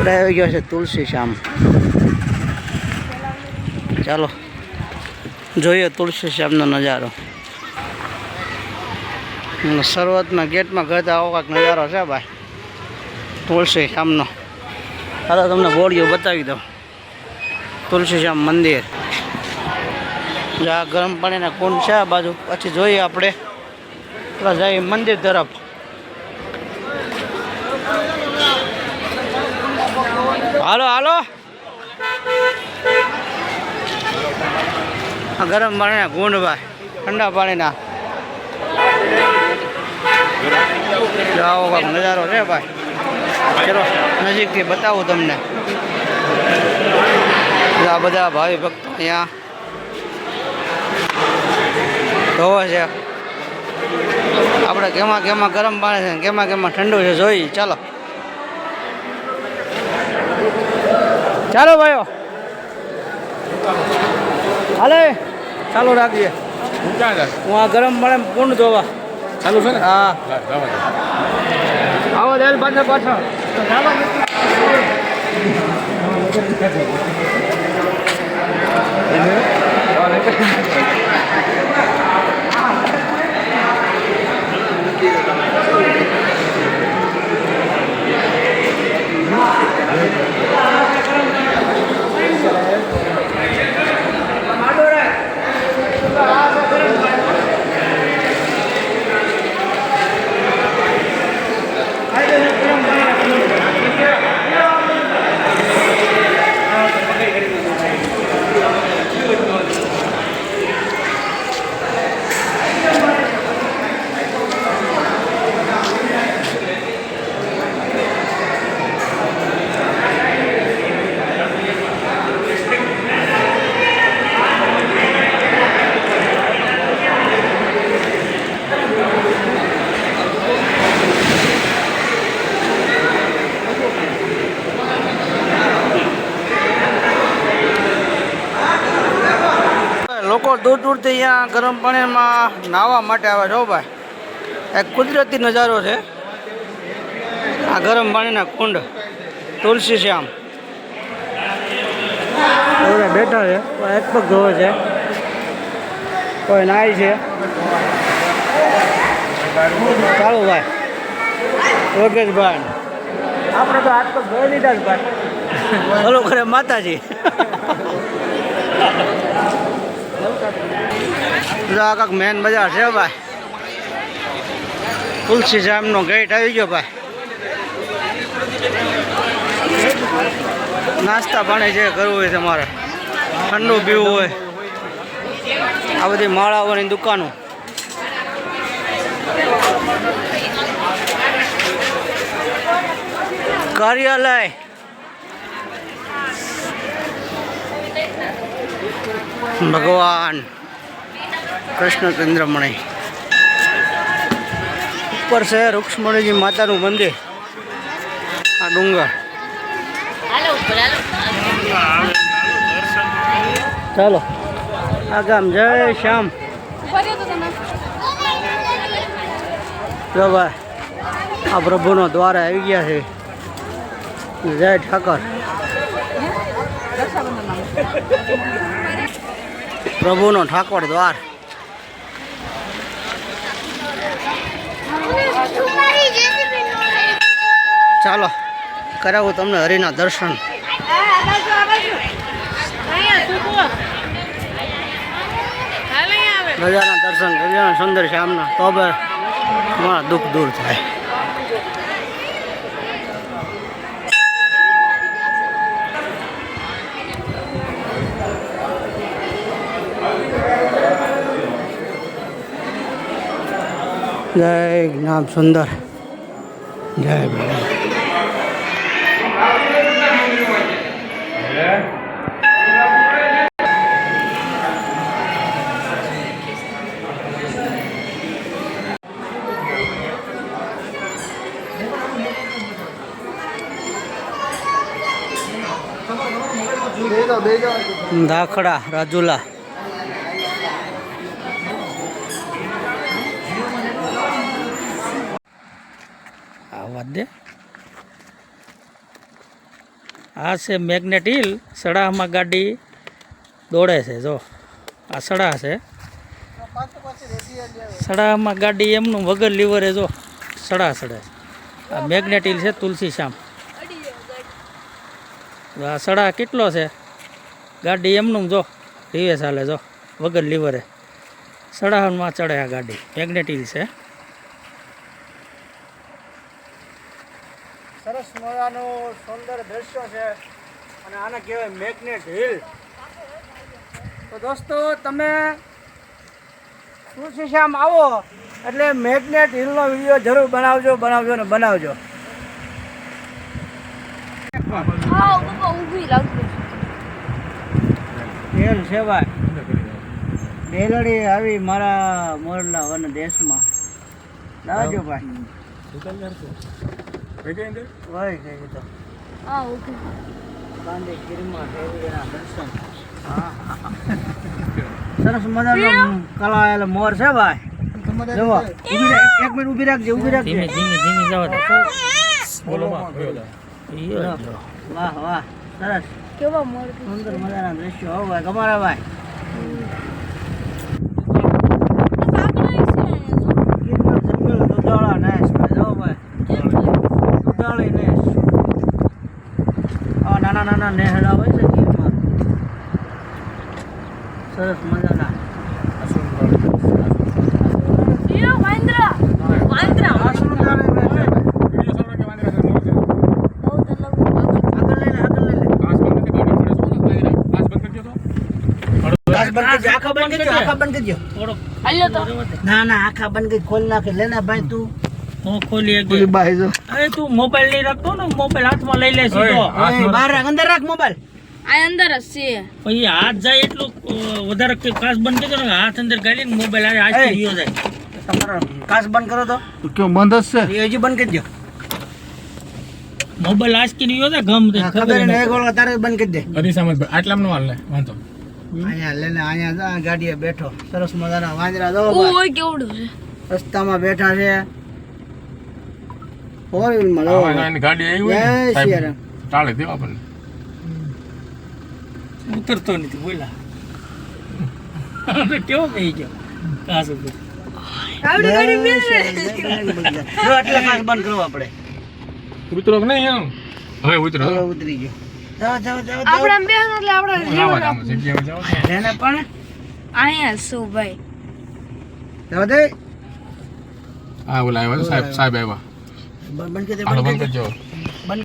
આપણે આવી ગયો છે તુલસી શ્યામ. ચાલો જોઈએ તુલસી શ્યામનો નજારો. શરૂઆતમાં ગેટમાં ઘર આવો કાંઈક નજારો છે ભાઈ તુલસી શ્યામનો. હાલો તમને બોર્ડિયો બતાવી દઉં. તુલસી શ્યામ મંદિર, જ્યાં ગરમ પાણીના કુંડ છે આ બાજુ. પછી જોઈએ આપણે જઈએ મંદિર તરફ. હાલો હાલો. ગરમ પાણીના કુંડ ભાઈ, ઠંડા પાણીના. આવો કાંઈક નજારો છે ભાઈ. ચલો નજીકથી બતાવું તમને. આ બધા ભાવિ ભક્તો અહીંયા ધોવે છે. આપણે કેમાં કેમાં ગરમ પાણી છે, કેમાં કેમાં ઠંડુ છે જોઈ. ચાલો ચાલો ભાઈઓ, હાલે ચાલુ રાખીએ. હું આ ગરમ પાણી કુંડ ધોવા ચાલુ છે ને? હા આવો દેલ પાછળ પાછળ. લોકો દૂર દૂરથી અહીંયા ગરમ પાણીમાં નાહવા માટે આવે છે ભાઈ. એક કુદરતી નજારો છે આ ગરમ પાણીના કુંડ તુલસી શ્યામ. બધા બેઠા છે, એક પગ ધોવે છે, કોઈ નાય છે. ચાલો ભાઈ યોગેશભાઈ, આપણે તો હાથ પગ ધોઈ લીધા જ ભાઈ. બોલો કરે માતાજી. આ કાંક મેન બજાર છે ભાઈ. તુલસી શ્યામનો ગેટ આવી ગયો ભાઈ. નાસ્તા પાણી જે કરવું હોય તમારે, ઠંડુ પીવું હોય, આ બધી માળાઓની દુકાનો. કાર્યાલય, ભગવાન કૃષ્ણચંદ્રમણી. ઉપર છે રૂક્ષ્મણીજી માતાનું મંદિર. આ ડુંગર. ચાલો આ ગામ જય શ્યામ. જો ભાઈ આ પ્રભુનો દ્વાર આવી ગયા છે. જય ઠાકર. પ્રભુનો ઠાકોર દ્વાર. ચાલો કરાવું તમને હરિના દર્શન. રજાના દર્શન કરી સુંદર શ્યામના, તો હવે મારા દુઃખ દૂર થાય. જય જ્ઞાન સુંદર. જય ભગવાન. દાખડા રાજુલા. આવા દે આ છે મેગ્નેટ હિલ. સડામાં ગાડી દોડે છે. જો આ સડા છે. સડામાં ગાડી એમનું વગર લીવરે જો સડા સડે. આ મેગ્નેટ હિલ છે તુલસી શ્યામ. આ સડા કેટલો છે, ગાડી એમનું જો રીવે ચાલે જો વગર લીવરે. સડામાં ચડે આ ગાડી. મેગ્નેટ હિલ છે. સરસ મજાનું સુંદર દ્રશ્ય છે અને આને કહેવાય મેગ્નેટ હિલ. તો દોસ્તો તમે તુલસીશ્યામ આવો એટલે મેગ્નેટ હિલનો વિડીયો જરૂર બનાવજો ને બનાવજો. હેલ છે ભાઈ, બેલડી આવી મારા મોરલા વન દેશમાં. લાવજો ભાઈ. વહી ગઈ તો ગાંધી ગીરમાં દેવીના દર્શન. સરસ મજાનો કલાયેલો મોર છે ભાઈ. જુઓ, એક મિનિટ ઊભી રાખજે. ધીમે જવા દે. વાહ વાહ, સરસ કેવા મોર સુંદર મજાના દ્રશ્યો. હો ભાઈ ગમારા ભાઈ. ગીરનો જંગલ દુધાળા નેસ ભાઈ. જો ભાઈ દુધાળી નેસ. આ નાના નેહડા હોય છે ગીરમાં. સરસ મજાના. આ શું જાણે છે? આખા બંધ કરજો. ના આખા બંધ કરી ખોલી નાખે. લેના ભાઈ તું ખોલી અરે તું મોબાઈલ નહીં રાખતો ને, મોબાઈલ હાથમાં લઈ લે સીધો. બહાર રાખ, અંદર રાખ મોબાઈલ. આ અંદર જ છે. પછી હાથ જાય એટલું વધારે કાચ બંધ કરજો ને, હાથ અંદર ગાડીને મોબાઈલ આજ ગયો જાય. તમારો કાચ બંધ કરો તો કેવું બંધ જ છે? એ હજી બંધ કરજો. મોબાઈલ આજ ગયો જાય ગમ ખબર ને એક ઓળખ તારે બંધ કરી દે. આટલામાં નો હાલ ને વાંધો. અહીંયા લેને અહીંયા જા ગાડીએ બેઠો. સરસ મજાના વાંદરા દો ઓય કેવડું છે. રસ્તામાં બેઠા છે. ફોર વ્હીલમાં દો. ગાડી આવી હોય જય ને શ્રી સાહેબ, રામ. ટાળે દેવા આપણને. ઉતરતો નથી બોલા. કેવો કહી ગયો કાચ ઉપર. આવડી ગાડી મેં જો એટલે કાચ બંધ કરવો આપણે. ઉતરો કે નહીં એમ? હવે ઉતરો. હવે ઉતરી ગયો. જાઓ આપણા બે એટલે આપણે આવા જાવ જગ્યાએ જાવ. લેને પણ અહીંયા શું ભાઈ. જવા દે. હા ઓલા આવ્યા સાહેબ આવ્યા. બંધ કરી દે. હાલો બંધ બંધ કરી દે. કરજો.